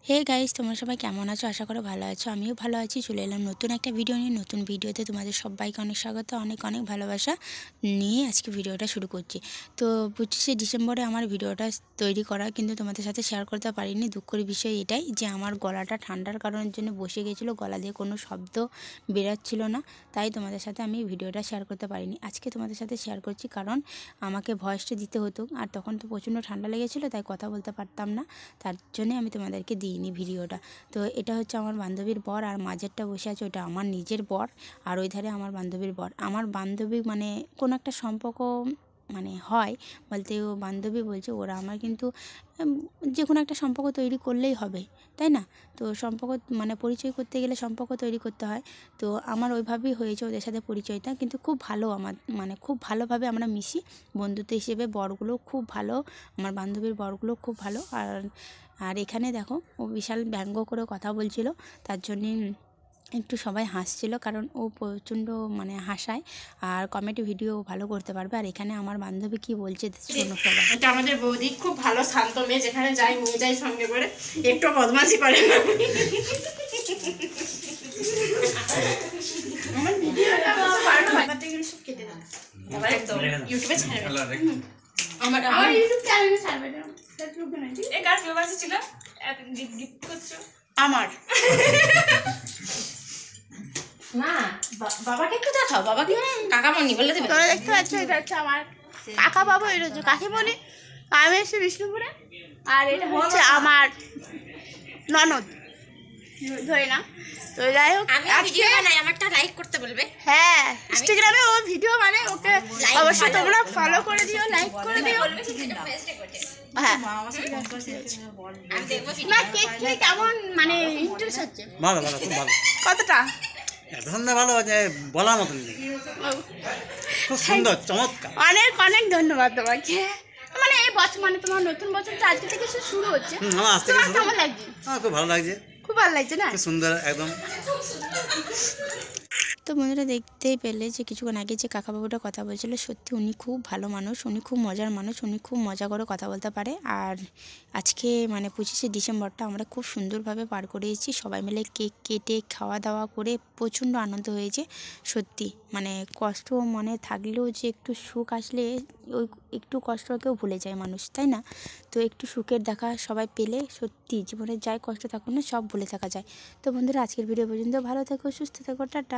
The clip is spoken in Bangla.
হে গাইস, তোমরা সবাই কেমন আছো? আশা করি ভালো আছো। আমিও ভালো আছি। চলে এলাম নতুন একটা ভিডিও নিয়ে। নতুন ভিডিওতে তোমাদের সবাইকে অনেক স্বাগত, অনেক অনেক ভালোবাসা নিয়ে আজকে ভিডিওটা শুরু করছি। তো 25শে ডিসেম্বরে আমার ভিডিওটা তৈরি করা, কিন্তু তোমাদের সাথে শেয়ার করতে পারিনি। দুঃখের বিষয় এটাই যে আমার গলাটা ঠান্ডার কারণের জন্য বসে গেছিলো, গলা দিয়ে কোনো শব্দ বেরাচ্ছিল না, তাই তোমাদের সাথে আমি ভিডিওটা শেয়ার করতে পারিনি। আজকে তোমাদের সাথে শেয়ার করছি কারণ আমাকে ভয়েসটা দিতে হতো, আর তখন তো প্রচণ্ড ঠান্ডা লেগেছিলো, তাই কথা বলতে পারতাম না, তার জন্যে আমি তোমাদেরকে দিইনি ভিডিওটা। তো এটা হচ্ছে আমার বান্ধবীর বর, আর মাঝেরটা বসে আছে ওটা আমার নিজের বর, আর ওই ধারে আমার বান্ধবীর বর। আমার বান্ধবী মানে কোনো একটা সম্পর্ক মানে হয় বলতে, ও বান্ধবী বলছে ওরা আমার, কিন্তু যে কোনো একটা সম্পর্ক তৈরি করলেই হবে, তাই না? তো সম্পর্ক মানে পরিচয় করতে গেলে সম্পর্ক তৈরি করতে হয়। তো আমার ওইভাবেই হয়েছে ওদের সাথে পরিচয়টা, কিন্তু খুব ভালো, আমার মানে খুব ভালোভাবে আমরা মিশি বন্ধুত্ব হিসেবে। বরগুলো খুব ভালো, আমার বান্ধবীর বরগুলো খুব ভালো। আর এখানে দেখো ও বিশাল ব্যঙ্গ করে কথা বলছিল, তার জন্যে একটু সবাই হাসছিল, কারণ ও প্রচণ্ড মানে হাসায়, আর কমেডি ভিডিও ভালো করতে পারবে। আর এখানে আমার বান্ধবী কি বলছে শোনো সবাই। এটা আমাদের বৌদি, খুব ভালো শান্ত মেয়ে, যেখানে যাই নিয়ে যাই সঙ্গে করে, একটু বদমাশি করে না। আমার ভিডিওটা সব কেটে দাও, এবার একদম ইউটিউবে ছাড়বে। আমার ইউটিউব চ্যানেলে ছাড়বে না, ফেসবুকে না। এই কার ফেভারিট ছিল এত গিফট করছো আমার না? বাবাকে একটু দেখাও, বাবাকে কাকামণি বলে দেবে। তোরা দেখতে পাচ্ছ, এটা হচ্ছে আমার কাকা বাবু, এটা হচ্ছে কাকিমণি। আমি এসেছি বিষ্ণুপুরে, আর এটা হচ্ছে আমার ননদ, ধরে না। তো যাই হোক, ভিডিও বানাই, আমারটা লাইক করতে বলবে। হ্যাঁ, ইনস্টাগ্রামে ও ভিডিও মানে, ওকে অবশ্যই তোমরা ফলো করে দিও, লাইক করে দিও। হ্যাঁ, না কেক খেয়ে কেমন মানে ইন্টারেস্ট হচ্ছে? ভালো ভালো, খুব ভালো। কতটা এত সুন্দর ভালো যে বলার মতন নেই, খুব সুন্দর, চমৎকার। অনেক অনেক ধন্যবাদ তোমাকে। মানে এই বছর মানে তোমার নতুন বছরটা আজকে থেকে শুরু হচ্ছে, আমার আজ থেকে তোমার শুরু। কেমন লাগছে? আমার খুব ভালো লাগছে, খুব ভালো লাগছে না? খুব সুন্দর একদম। তো বন্ধুরা দেখতেই পেলে যে কিছুক্ষণ আগে যে কাকাবাবুটা কথা বলছিল, সত্যি উনি খুব ভালো মানুষ, উনি খুব মজার মানুষ, উনি খুব মজা করে কথা বলতে পারে। আর আজকে মানে 25শে ডিসেম্বরটা আমরা খুব সুন্দরভাবে পার করেছি, সবাই মিলে কেক কেটে খাওয়া দাওয়া করে প্রচণ্ড আনন্দ হয়েছে। সত্যি মানে কষ্ট মনে থাকলেও যে একটু সুখ আসলে ওই একটু কষ্টকেও ভুলে যায় মানুষ, তাই না? তো একটু সুখের দেখা সবাই পেলে সত্যি জীবনে যাই কষ্ট থাকুক না, সব ভুলে থাকা যায়। তো বন্ধুরা আজকের ভিডিও পর্যন্ত, ভালো থেকো, সুস্থ থেকো, টাটা।